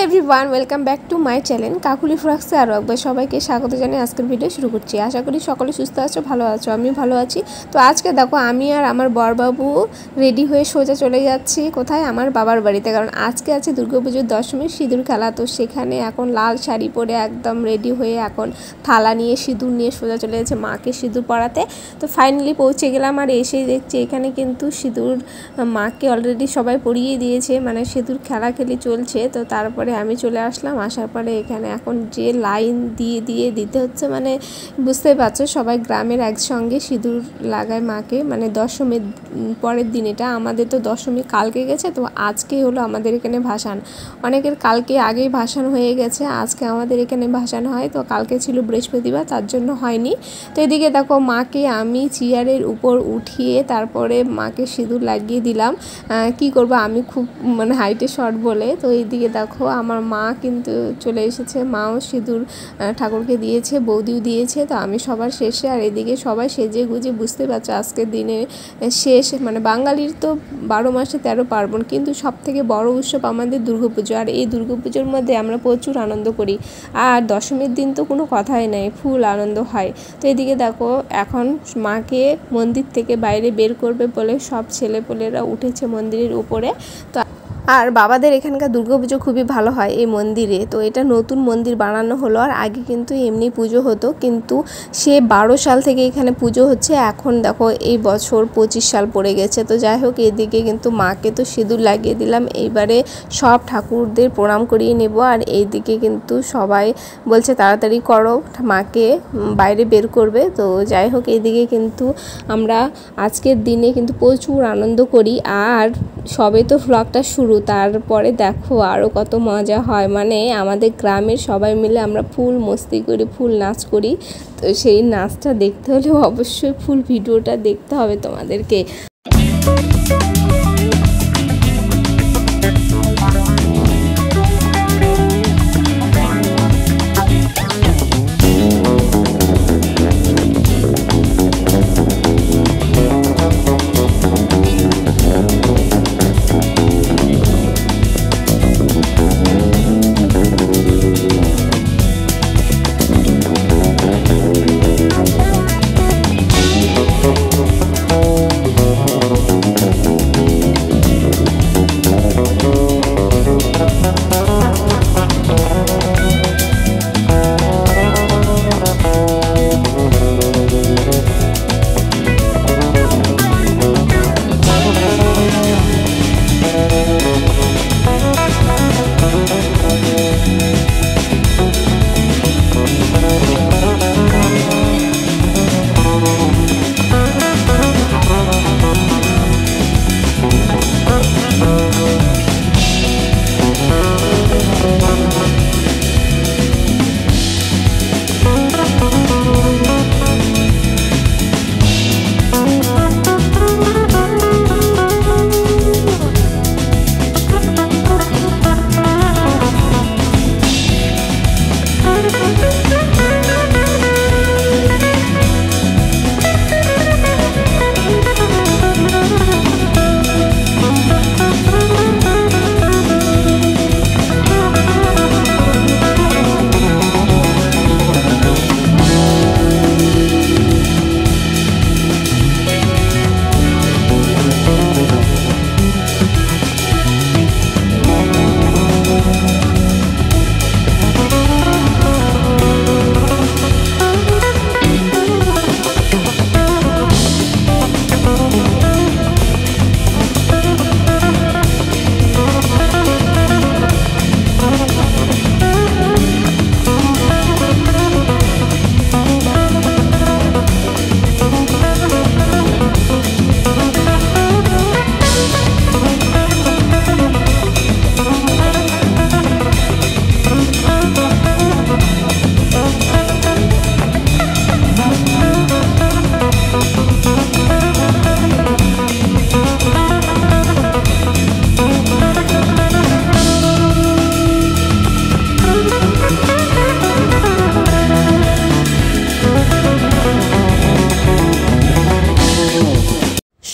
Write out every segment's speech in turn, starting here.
Everyone welcome back to my channel Kakuli ফ্রক্সে আরও একবার সবাইকে স্বাগত জানিয়ে আজকের ভিডিও শুরু করছি। আশা করি সকলে সুস্থ আছো, ভালো আছো, আমি ভালো আছি। তো আজকে দেখো আমি আর আমার বরবাবু রেডি হয়ে সোজা চলে যাচ্ছি কোথায়, আমার বাবার বাড়িতে। কারণ আজকে আছে দুর্গাপুজোর দশমীর সিঁদুর খেলা। তো সেখানে এখন লাল শাড়ি পরে একদম রেডি হয়ে এখন থালা নিয়ে সিঁদুর নিয়ে সোজা চলে যাচ্ছে মাকে সিঁদুর পরাতে। তো ফাইনালি পৌঁছে গেলাম আর এসেই দেখছি এখানে কিন্তু সিঁদুর মাকে অলরেডি সবাই পরিয়ে দিয়েছে, মানে সিঁদুর খেলাখেলি চলছে। তো তারপরে আমি চলে আসলাম, আসার পরে এখানে এখন যে লাইন দিয়ে দিতে হচ্ছে, মানে বুঝতেই পারছো সবাই গ্রামের একসঙ্গে সিঁদুর লাগায় মাকে, মানে দশমীর পরের দিন। এটা আমাদের তো দশমী কালকে গেছে, তো আজকে হলো আমাদের এখানে ভাসান। অনেকের কালকে আগেই ভাসান হয়ে গেছে, আজকে আমাদের এখানে ভাসান হয়। তো কালকে ছিল বৃহস্পতিবার, তার জন্য হয়নি। তো এদিকে দেখো মাকে আমি চেয়ারের উপর উঠিয়ে তারপরে মাকে সিঁদুর লাগিয়ে দিলাম। কি করব, আমি খুব মানে হাইটে শর্ট বলে। তো এইদিকে দেখো আমার মা কিন্তু চলে এসেছে, মাও সিঁদুর ঠাকুরকে দিয়েছে, বৌদিও দিয়েছে। তো আমি সবার শেষে, আর এদিকে সবাই সেজে গুজে, বুঝতে পারছো আজকের দিনে শেষ। মানে বাঙালির তো 12 মাসে 13 পার্বণ, কিন্তু সব থেকে বড় উৎসব আমাদের দুর্গাপুজো। আর এই দুর্গাপুজোর মধ্যে আমরা প্রচুর আনন্দ করি, আর দশমীর দিন তো কোনো কথাই নেই, ফুল আনন্দ হয়। তো এদিকে দেখো এখন মাকে মন্দির থেকে বাইরে বের করবে বলে সব ছেলেপেলেরা উঠেছে মন্দিরের উপরে। তো আর বাবাদের এখানকার দুর্গাপুজো খুবই ভালো হয় এই মন্দিরে। তো এটা নতুন মন্দির বানানো হলো, আর আগে কিন্তু এমনি পুজো হতো, কিন্তু সে 12 সাল থেকে এখানে পুজো হচ্ছে। এখন দেখো এই বছর 25 সাল পড়ে গেছে। তো যাই হোক, এদিকে কিন্তু মাকে তো সিঁদুর লাগিয়ে দিলাম, এইবারে সব ঠাকুরদের প্রণাম করিয়ে নেব। আর এইদিকে কিন্তু সবাই বলছে তাড়াতাড়ি করো, মাকে বাইরে বের করবে। তো যাই হোক, এইদিকে কিন্তু আমরা আজকের দিনে কিন্তু প্রচুর আনন্দ করি। আর সবে তো ভ্লগটা শুরু, তারপরে দেখো আরও কত মজা হয়। মানে আমাদের গ্রামের সবাই মিলে আমরা ফুল মস্তি করি, ফুল নাচ করি। তো সেই নাচটা দেখতে হলে অবশ্যই ফুল ভিডিওটা দেখতে হবে তোমাদেরকে।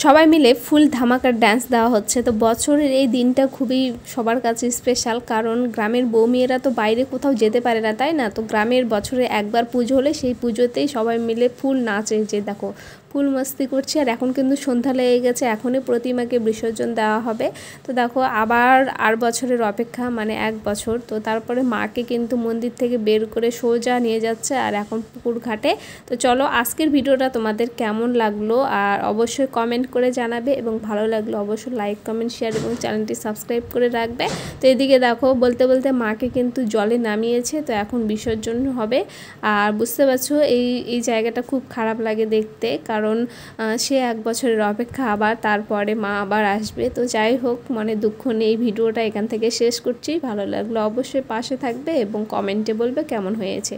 সবাই মিলে ফুল ধামাকার ডান্স দেওয়া হচ্ছে। তো বছরের এই দিনটা খুবই সবার কাছে স্পেশাল, কারণ গ্রামের বউ মেয়েরা তো বাইরে কোথাও যেতে পারে না, তাই না? তো গ্রামের বছরে একবার পুজো হলে সেই পুজোতেই সবাই মিলে ফুল নাচে, যে দেখো ফুল মস্তি করছে। আর এখন কিন্তু সন্ধ্যা লেগে গেছে, এখনই প্রতিমাকে বিসর্জন দেওয়া হবে। তো দেখো আবার আর বছরের অপেক্ষা, মানে 1 বছর। তো তারপরে মাকে কিন্তু মন্দির থেকে বের করে সোজা নিয়ে যাচ্ছে আর এখন পুকুর ঘাটে। তো চলো আজকের ভিডিওটা তোমাদের কেমন লাগলো আর অবশ্যই কমেন্ট করে জানাবে, এবং ভালো লাগলো অবশ্যই লাইক কমেন্ট শেয়ার এবং চ্যানেলটি সাবস্ক্রাইব করে রাখবে। তো এদিকে দেখো বলতে বলতে মাকে কিন্তু জলে নামিয়েছে, তো এখন বিসর্জন হবে। আর বুঝতে পারছো এই জায়গাটা খুব খারাপ লাগে দেখতে, কারণ সে 1 বছরের অপেক্ষা, আবার তারপরে মা আবার আসবে। তো যাই হোক, মানে দুঃখ নেই, ভিডিওটা এখান থেকে শেষ করছি। ভালো লাগলো অবশ্যই পাশে থাকবে এবং কমেন্টে বলবে কেমন হয়েছে।